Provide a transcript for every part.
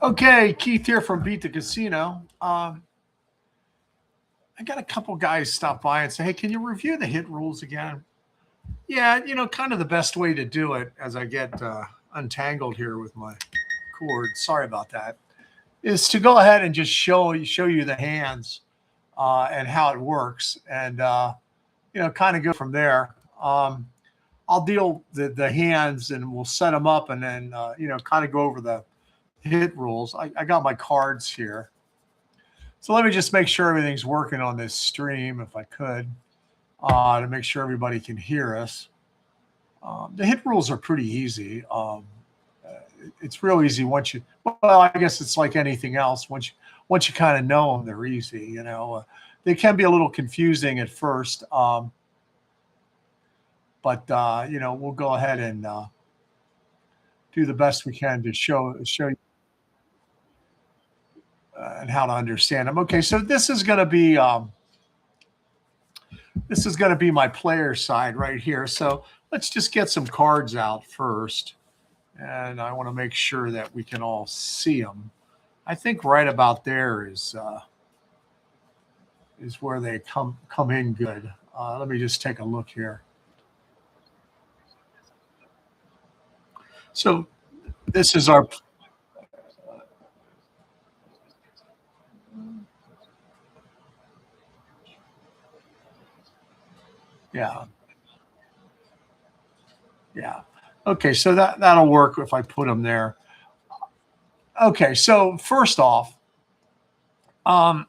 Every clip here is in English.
Okay, Keith here from Beat the Casino. I got a couple guys stop by and say, "Hey, can you review the hit rules again?" Yeah, kind of the best way to do it as I get untangled here with my cord. Sorry about that. Is to go ahead and just show you the hands and how it works, and kind of go from there. I'll deal the hands and we'll set them up, and then kind of go over the hit rules. I got my cards here. So let me just make sure everything's working on this stream, if I could, to make sure everybody can hear us. The hit rules are pretty easy. It's real easy once you. Well, I guess it's like anything else. Once you kind of know them, they're easy. They can be a little confusing at first, but we'll go ahead and do the best we can to show you. And how to understand them. Okay, so this is going to be my player side right here. So let's just get some cards out first, and I want to make sure that we can all see them. I think right about there is where they come in good. Let me just take a look here. So this is our. Yeah. Yeah. Okay, so that'll work if I put them there. Okay, so first off, a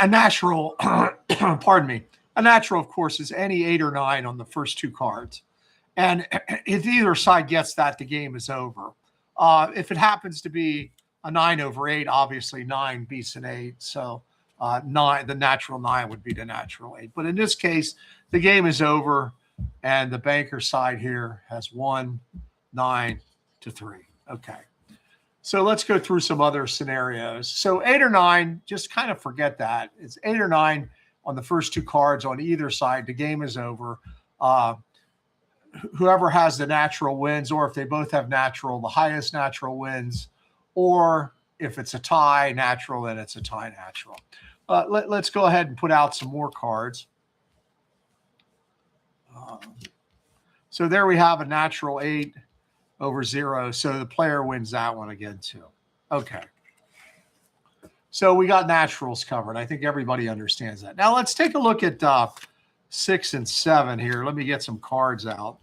natural, pardon me, a natural, of course, is any 8 or 9 on the first 2 cards. And if either side gets that, the game is over. If it happens to be a 9 over 8, obviously 9 beats an 8. So 9, the natural 9 would be the natural 8. But in this case, the game is over, and the banker side here has 1, 9 to 3. Okay. So let's go through some other scenarios. So 8 or 9, just kind of forget that. It's 8 or 9 on the first 2 cards on either side. The game is over. Whoever has the natural wins, or if they both have natural, the highest natural wins, or if it's a tie natural, then it's a tie natural. Let's go ahead and put out some more cards. So there we have a natural 8 over 0. So the player wins that one again too. Okay. So we got naturals covered. I think everybody understands that. Now let's take a look at 6 and 7 here. Let me get some cards out.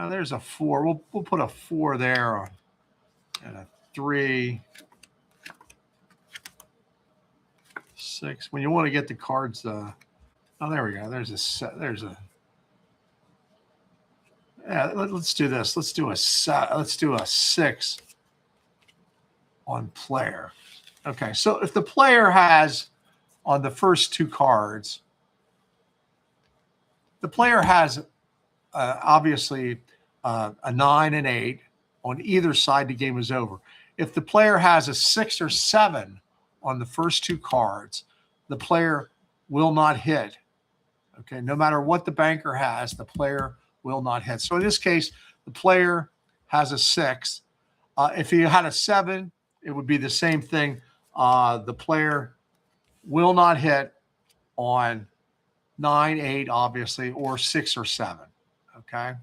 There's a 4. We'll put a 4 there and a 3. 6. When you want to get the cards, oh, there we go. There's a. Yeah, let's do this. Let's do a 6 on player. Okay, so if the player has on the first 2 cards, the player has obviously a 9 and 8 on either side. The game is over. If the player has a 6 or 7 on the first 2 cards, the player will not hit. Okay, no matter what the banker has, the player will not hit. So in this case, the player has a 6. If he had a 7, it would be the same thing. The player will not hit on 9, 8, obviously, or 6 or 7. Okay.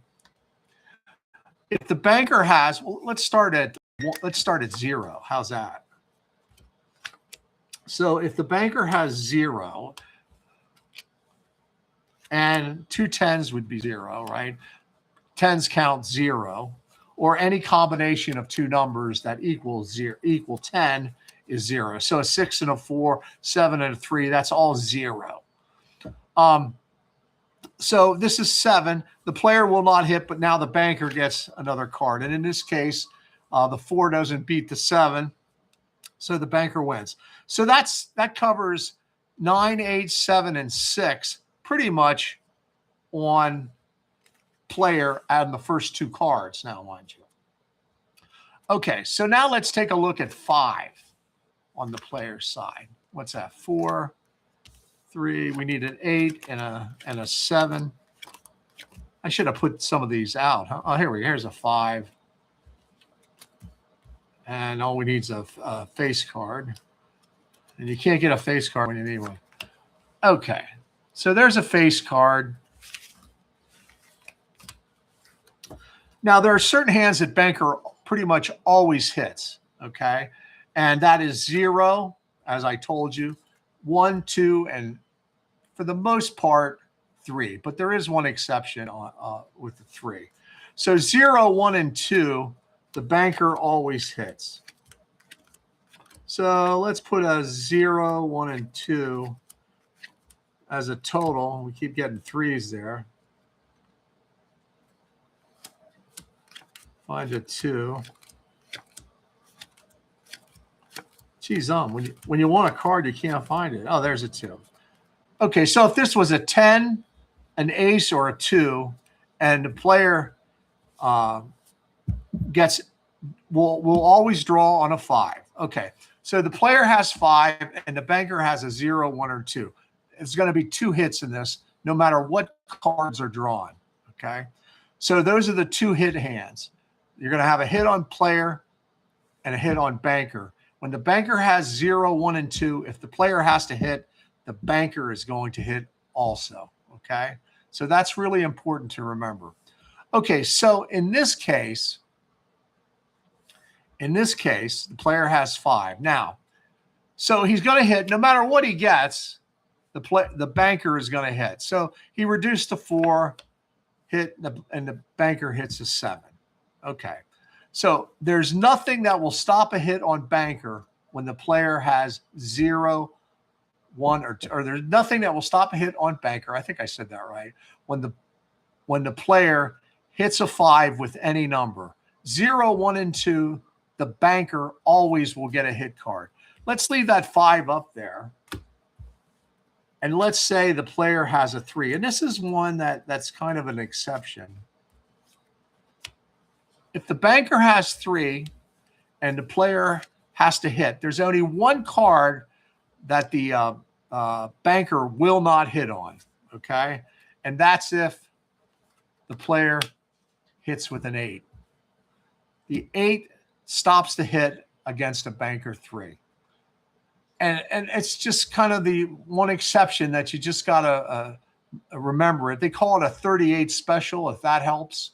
If the banker has, well, let's start at 0. How's that? So if the banker has 0, and 2 10s would be 0, right? 10s count 0, or any combination of 2 numbers that equal 10 is 0. So a 6 and a 4, 7 and a 3, that's all 0. So this is 7. The player will not hit, but now the banker gets another card. And in this case, the 4 doesn't beat the 7, so the banker wins. So that covers 9, 8, 7, and 6 pretty much on player and the first 2 cards now, mind you. Okay, so now let's take a look at 5 on the player side. What's that? 4, 3. We need an 8 and a 7. I should have put some of these out. Huh? Oh, here's a 5. And all we need is a face card. And you can't get a face card when you need one. Okay. So there's a face card. Now, there are certain hands that banker pretty much always hits, okay? And that is 0, as I told you, 1, 2, and for the most part, 3. But there is one exception with the 3. So 0, 1, and 2, the banker always hits. So let's put a 0, 1, and 2 as a total. We keep getting 3s there. Find a 2. Geez, when you want a card, you can't find it. Oh, there's a 2. Okay, so if this was a 10, an ace, or a 2, and the player will always draw on a 5. Okay, so the player has 5, and the banker has a 0, 1, or 2. It's going to be 2 hits in this, no matter what cards are drawn. Okay, so those are the 2 hit hands. You're going to have a hit on player and a hit on banker. When the banker has 0, 1, and 2, if the player has to hit, the banker is going to hit also, okay? So that's really important to remember. Okay, so in this case, the player has 5. Now, so he's going to hit, no matter what he gets, the banker is going to hit. So he reduced to 4, hit, and the banker hits a 7. Okay, so there's nothing that will stop a hit on banker when the player has 0, 1, or 2, or there's nothing that will stop a hit on banker. I think I said that right. When the player hits a 5 with any number, 0, 1, and 2, the banker always will get a hit card. Let's leave that 5 up there. And let's say the player has a 3. And this is one that's kind of an exception. If the banker has 3 and the player has to hit, there's only one card that the banker will not hit on, okay? And that's if the player hits with an 8. The 8 stops the hit against a banker 3. And it's just kind of the one exception that you just got to remember it. They call it a 38 special, if that helps.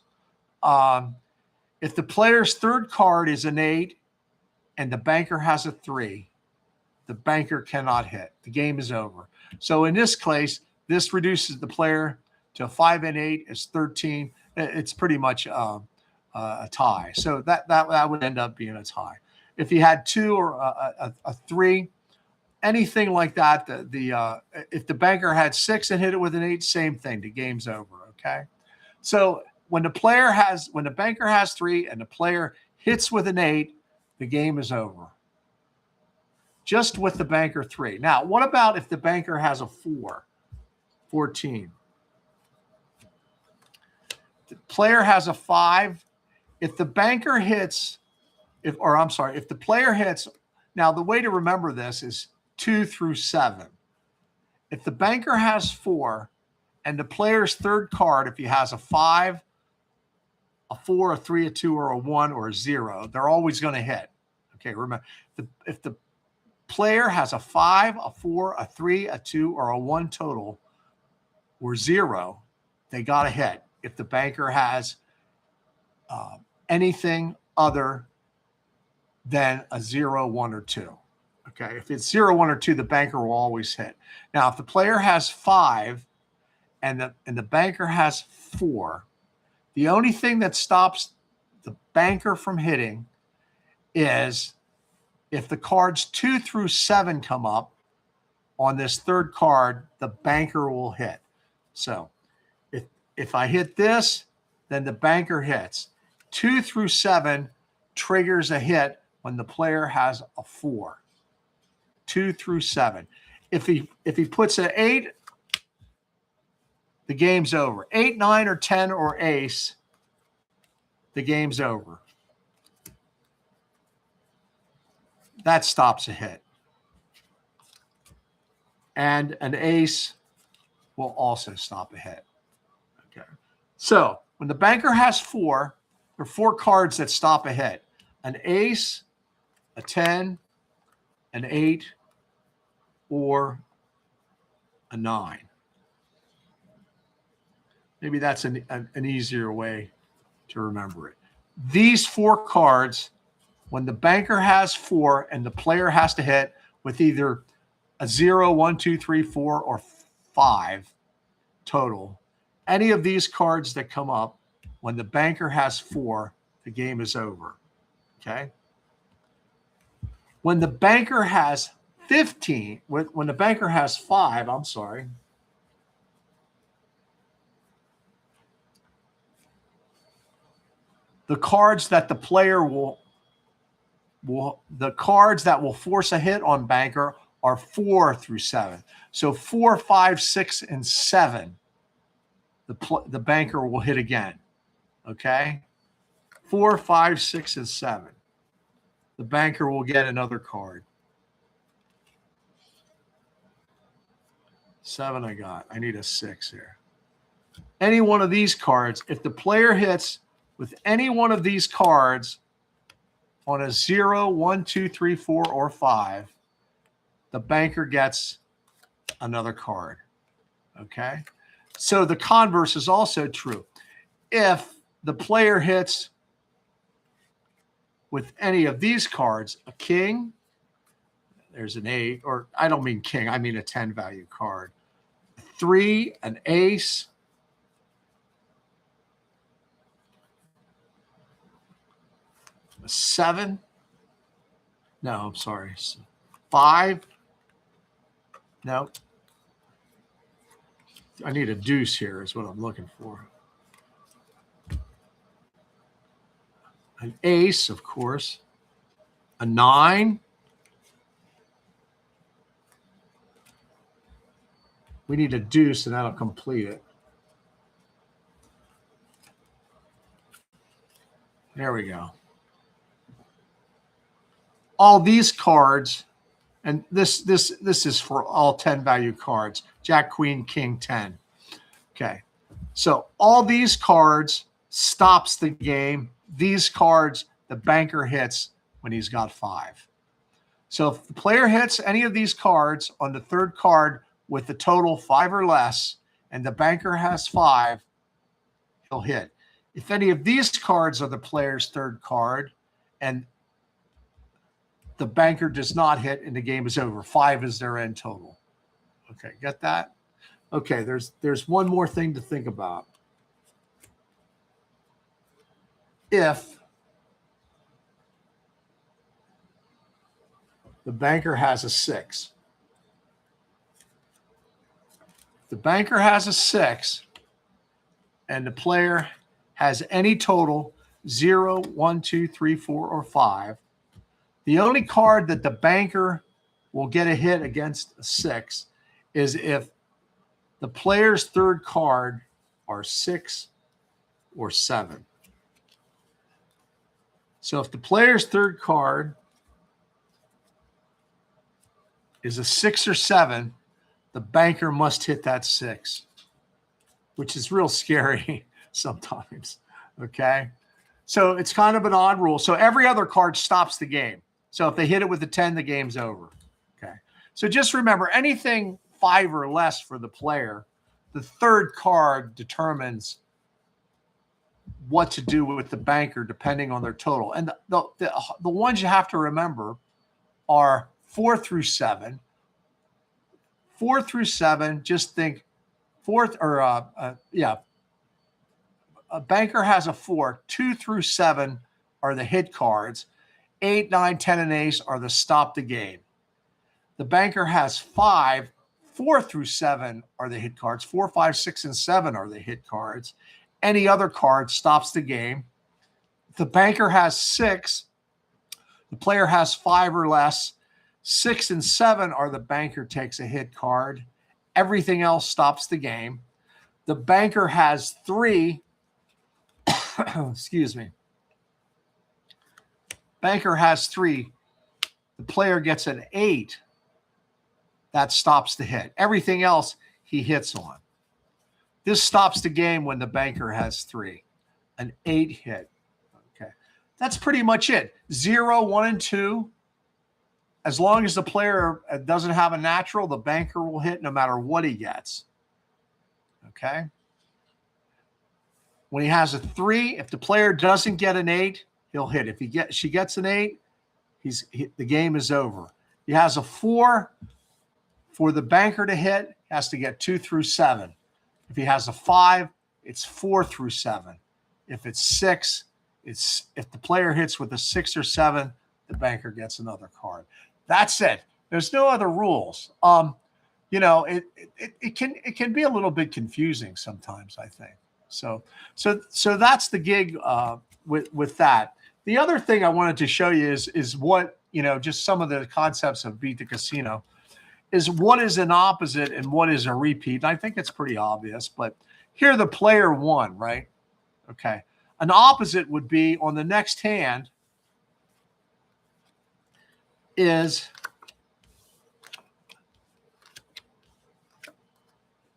If the player's third card is an 8 and the banker has a 3, the banker cannot hit. The game is over. So in this case, this reduces the player to 5 and 8 is 13. It's pretty much a tie. So that would end up being a tie. If he had 2 or a 3, anything like that, if the banker had 6 and hit it with an 8, same thing. The game's over. Okay. So when the banker has 3 and the player hits with an 8, the game is over. Just with the banker 3. Now, what about if the banker has a 4, 14? The player has a 5. If the banker hits, if the player hits, now the way to remember this is 2 through 7. If the banker has 4 and the player's third card, if he has a 5, a 4, a 3, a 2, or a 1, or a 0, they're always going to hit. Okay, remember, if the player has a 5, a 4, a 3, a 2, or a 1 total, or 0, they got to hit. If the banker has anything other than a 0, 1, or 2. Okay, if it's 0, 1, or 2, the banker will always hit. Now, if the player has 5 and the banker has 4, the only thing that stops the banker from hitting is if the cards 2 through 7 come up on this third card, the banker will hit. So if I hit this, then the banker hits. 2 through 7 triggers a hit when the player has a 4. 2 through 7. If he puts an 8, the game's over. 8, 9, or 10, or ace, the game's over. That stops a hit. And an ace will also stop a hit. Okay. So when the banker has 4, there are 4 cards that stop a hit. An ace, a 10, an 8, or a 9. Maybe that's an easier way to remember it. These 4 cards, when the banker has 4 and the player has to hit with either a 0, 1, 2, 3, 4, or 5 total, any of these cards that come up, when the banker has 4, the game is over. Okay? When the banker has 15, when the banker has 5, I'm sorry, the cards that the player the cards that will force a hit on banker are 4 through 7. So 4, 5, 6, and 7, the banker will hit again. Okay? 4, 5, 6, and 7. The banker will get another card. 7 I got. I need a 6 here. Any one of these cards, if the player hits with any one of these cards on a 0, 1, 2, 3, 4, or 5, the banker gets another card. Okay? So the converse is also true. If the player hits with any of these cards, a king, there's an 8, or I don't mean king, I mean a 10 value card. 3, an ace, a 7. No, I'm sorry. 5. No. I need a deuce here is what I'm looking for. An ace, of course. A 9. We need a deuce, and that'll complete it. There we go. All these cards, and this is for all 10 value cards. Jack, Queen, King, 10. Okay. So all these cards stops the game. These cards, the banker hits when he's got 5. So if the player hits any of these cards on the third card with the total 5 or less, and the banker has 5, he'll hit. If any of these cards are the player's third card, and the banker does not hit, and the game is over. 5 is their end total. Okay, get that? Okay, there's one more thing to think about. If the banker has a 6, the banker has a 6, and the player has any total 0, 1, 2, 3, 4, or 5, the only card that the banker will get a hit against a 6 is if the player's third card are 6 or 7. So if the player's third card is a 6 or 7, the banker must hit that 6, which is real scary sometimes. Okay? So it's kind of an odd rule. So every other card stops the game. So if they hit it with a 10, the game's over. Okay. So just remember, anything 5 or less for the player, the third card determines what to do with the banker depending on their total. And the ones you have to remember are 4 through 7. 4 through 7, just think fourth or a banker has a 4. 2 through 7 are the hit cards. 8, 9, 10, and ace are the stop the game. The banker has 5. 4 through 7 are the hit cards. 4, 5, 6, and 7 are the hit cards. Any other card stops the game. If the banker has 6, the player has 5 or less. 6 and 7 are the banker takes a hit card. Everything else stops the game. The banker has 3. Excuse me. Banker has 3. The player gets an 8. That stops the hit. Everything else he hits on. This stops the game when the banker has 3. An 8 hit. Okay. That's pretty much it. 0, 1, and 2. As long as the player doesn't have a natural, the banker will hit no matter what he gets. Okay. When he has a 3, if the player doesn't get an 8, he'll hit. If she gets an 8, the game is over. He has a 4. For the banker to hit, he has to get 2 through 7. If he has a 5, it's 4 through 7. If it's 6, if the player hits with a 6 or 7, the banker gets another card. That's it. There's no other rules. You know, it can be a little bit confusing sometimes, I think. So that's the gig with that. The other thing I wanted to show you is what, you know, just some of the concepts of Beat the Casino is what is an opposite and what is a repeat. And I think it's pretty obvious, but here the player won, right? Okay. An opposite would be on the next hand is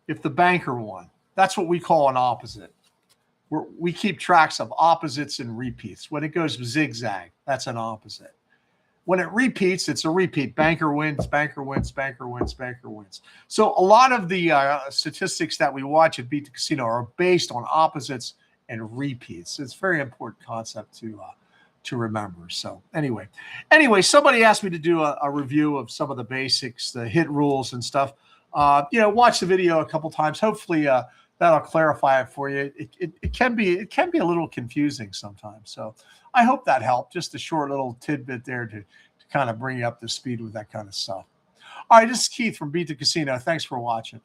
if the banker won. That's what we call an opposite. We keep tracks of opposites and repeats. When it goes zigzag, that's an opposite. When it repeats, it's a repeat. Banker wins, banker wins, banker wins, banker wins. So a lot of the statistics that we watch at Beat the Casino are based on opposites and repeats. It's a very important concept to remember. So anyway, somebody asked me to do a review of some of the basics, the hit rules and stuff. You know, watch the video a couple times. Hopefully that'll clarify it for you. It can be a little confusing sometimes. So I hope that helped. Just a short little tidbit there to kind of bring you up to speed with that kind of stuff. All right, this is Keith from Beat the Casino. Thanks for watching.